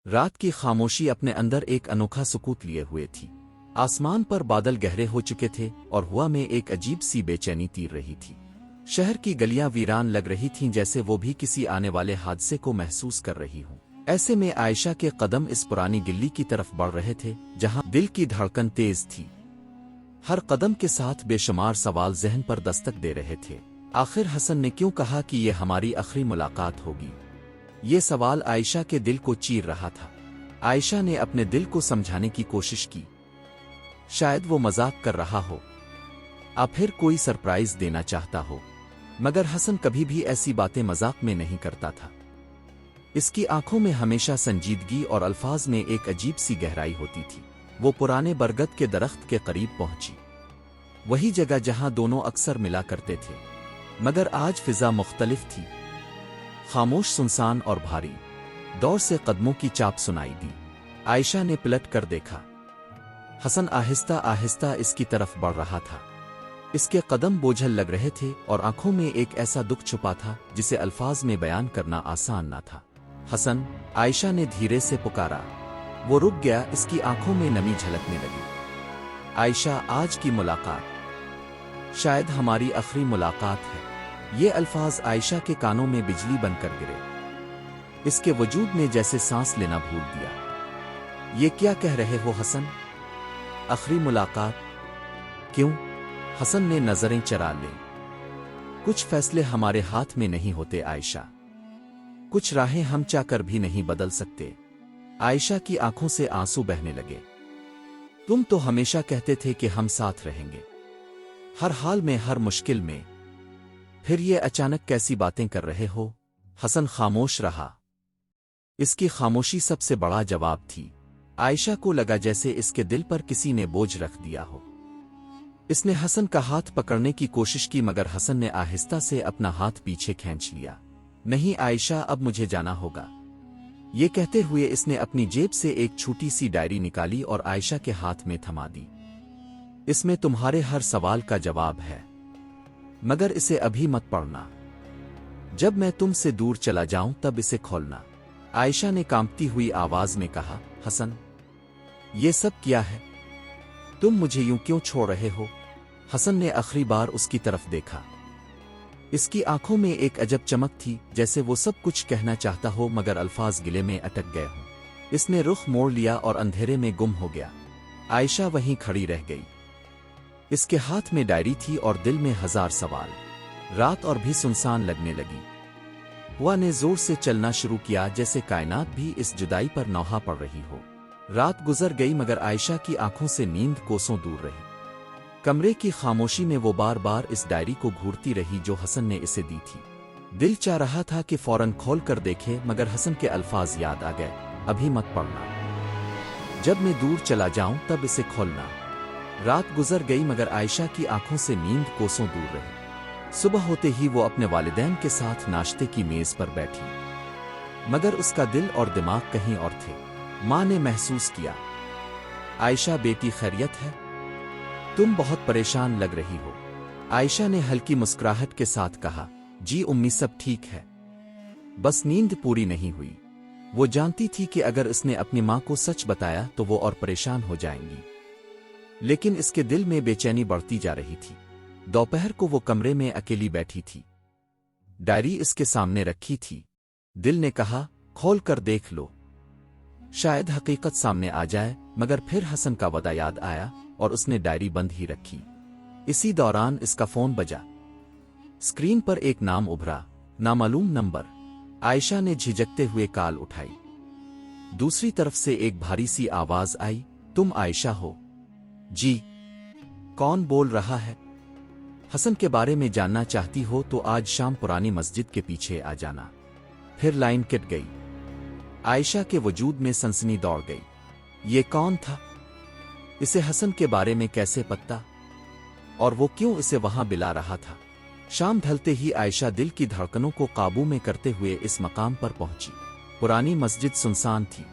رات کی خاموشی اپنے اندر ایک انوکھا سکوت لیے ہوئے تھی۔ آسمان پر بادل گہرے ہو چکے تھے اور ہوا میں ایک عجیب سی بے چینی تیر رہی تھی۔ شہر کی گلیاں ویران لگ رہی تھیں، جیسے وہ بھی کسی آنے والے حادثے کو محسوس کر رہی ہوں۔ ایسے میں عائشہ کے قدم اس پرانی گلی کی طرف بڑھ رہے تھے جہاں دل کی دھڑکن تیز تھی۔ ہر قدم کے ساتھ بے شمار سوال ذہن پر دستک دے رہے تھے۔ آخر حسن نے کیوں کہا کہ یہ ہماری آخری ملاقات ہوگی؟ یہ سوال عائشہ کے دل کو چیر رہا تھا۔ عائشہ نے اپنے دل کو سمجھانے کی کوشش کی، شاید وہ مذاق کر رہا ہو، پھر کوئی سرپرائز دینا چاہتا ہو، مگر حسن کبھی بھی ایسی باتیں مذاق میں نہیں کرتا تھا۔ اس کی آنکھوں میں ہمیشہ سنجیدگی اور الفاظ میں ایک عجیب سی گہرائی ہوتی تھی۔ وہ پرانے برگد کے درخت کے قریب پہنچی، وہی جگہ جہاں دونوں اکثر ملا کرتے تھے، مگر آج فضا مختلف تھی، خاموش، سنسان اور بھاری۔ دور سے قدموں کی چاپ سنائی دی۔ عائشہ نے پلٹ کر دیکھا۔ حسن آہستہ آہستہ اس کی طرف بڑھ رہا تھا۔ اس کے قدم بوجھل لگ رہے تھے اور آنکھوں میں ایک ایسا دکھ چھپا تھا جسے الفاظ میں بیان کرنا آسان نہ تھا۔ حسن، عائشہ نے دھیرے سے پکارا۔ وہ رک گیا، اس کی آنکھوں میں نمی جھلکنے لگی۔ عائشہ، آج کی ملاقات شاید ہماری آخری ملاقات ہے۔ یہ الفاظ عائشہ کے کانوں میں بجلی بن کر گرے۔ اس کے وجود نے جیسے سانس لینا بھول دیا۔ یہ کیا کہہ رہے ہو حسن؟ آخری ملاقات؟ کیوں؟ حسن نے نظریں چرا لیں۔ کچھ فیصلے ہمارے ہاتھ میں نہیں ہوتے عائشہ، کچھ راہیں ہم چاہ کر بھی نہیں بدل سکتے۔ عائشہ کی آنکھوں سے آنسو بہنے لگے۔ تم تو ہمیشہ کہتے تھے کہ ہم ساتھ رہیں گے، ہر حال میں، ہر مشکل میں، پھر یہ اچانک کیسی باتیں کر رہے ہو؟ حسن خاموش رہا۔ اس کی خاموشی سب سے بڑا جواب تھی۔ عائشہ کو لگا جیسے اس کے دل پر کسی نے بوجھ رکھ دیا ہو۔ اس نے حسن کا ہاتھ پکڑنے کی کوشش کی، مگر حسن نے آہستہ سے اپنا ہاتھ پیچھے کھینچ لیا۔ نہیں عائشہ، اب مجھے جانا ہوگا۔ یہ کہتے ہوئے اس نے اپنی جیب سے ایک چھوٹی سی ڈائری نکالی اور عائشہ کے ہاتھ میں تھما دی۔ اس میں تمہارے ہر سوال کا جواب ہے، مگر اسے ابھی مت پڑھنا۔ جب میں تم سے دور چلا جاؤں تب اسے کھولنا۔ عائشہ نے کانپتی ہوئی آواز میں کہا۔ حسن، یہ سب کیا ہے؟ تم مجھے یوں کیوں چھوڑ رہے ہو؟ حسن نے آخری بار اس کی طرف دیکھا۔ اس کی آنکھوں میں ایک عجب چمک تھی، جیسے وہ سب کچھ کہنا چاہتا ہو مگر الفاظ گلے میں اٹک گئے ہوں۔ اس نے رخ موڑ لیا اور اندھیرے میں گم ہو گیا۔ عائشہ وہیں کھڑی رہ گئی۔ اس کے ہاتھ میں ڈائری تھی اور دل میں ہزار سوال۔ رات اور بھی سنسان لگنے لگی۔ ہوا نے زور سے چلنا شروع کیا، جیسے کائنات بھی اس جدائی پر نوحہ پڑ رہی ہو۔ رات گزر گئی مگر عائشہ کی آنکھوں سے نیند کوسوں دور رہی۔ کمرے کی خاموشی میں وہ بار بار اس ڈائری کو گھورتی رہی جو حسن نے اسے دی تھی۔ دل چاہ رہا تھا کہ فوراً کھول کر دیکھے، مگر حسن کے الفاظ یاد آ گئے۔ ابھی مت پڑھنا، جب میں دور چلا جاؤں تب اسے کھولنا۔ رات گزر گئی مگر عائشہ کی آنکھوں سے نیند کوسوں دور رہی۔ صبح ہوتے ہی وہ اپنے والدین کے ساتھ ناشتے کی میز پر بیٹھی، مگر اس کا دل اور دماغ کہیں اور تھے۔ ماں نے محسوس کیا۔ عائشہ بیٹی، خیریت ہے؟ تم بہت پریشان لگ رہی ہو۔ عائشہ نے ہلکی مسکراہٹ کے ساتھ کہا۔ جی امی، سب ٹھیک ہے، بس نیند پوری نہیں ہوئی۔ وہ جانتی تھی کہ اگر اس نے اپنی ماں کو سچ بتایا تو وہ اور پریشان ہو جائیں گی، لیکن اس کے دل میں بے چینی بڑھتی جا رہی تھی۔ دوپہر کو وہ کمرے میں اکیلی بیٹھی تھی، ڈائری اس کے سامنے رکھی تھی۔ دل نے کہا، کھول کر دیکھ لو، شاید حقیقت سامنے آ جائے، مگر پھر حسن کا وعدہ یاد آیا اور اس نے ڈائری بند ہی رکھی۔ اسی دوران اس کا فون بجا۔ اسکرین پر ایک نام ابھرا، نامعلوم نمبر۔ عائشہ نے جھجکتے ہوئے کال اٹھائی۔ دوسری طرف سے ایک بھاری سی آواز آئی، تم عائشہ ہو؟ جی۔ کون بول رہا ہے؟ حسن کے بارے میں جاننا چاہتی ہو تو آج شام پرانی مسجد کے پیچھے آ جانا۔ پھر لائن کٹ گئی۔ عائشہ کے وجود میں سنسنی دوڑ گئی۔ یہ کون تھا؟ اسے حسن کے بارے میں کیسے پتہ؟ اور وہ کیوں اسے وہاں بلا رہا تھا؟ شام ڈھلتے ہی عائشہ دل کی دھڑکنوں کو قابو میں کرتے ہوئے اس مقام پر پہنچی۔ پرانی مسجد سنسان تھی۔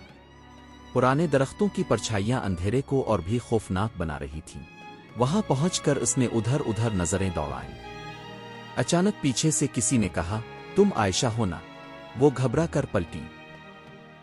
پرانے درختوں کی پرچھائیاں اندھیرے کو اور بھی خوفناک بنا رہی تھیں۔ وہاں پہنچ کر اس نے ادھر ادھر نظریں دوڑائیں۔ اچانک پیچھے سے کسی نے کہا، تم عائشہ ہو نا؟ وہ گھبرا کر پلٹی۔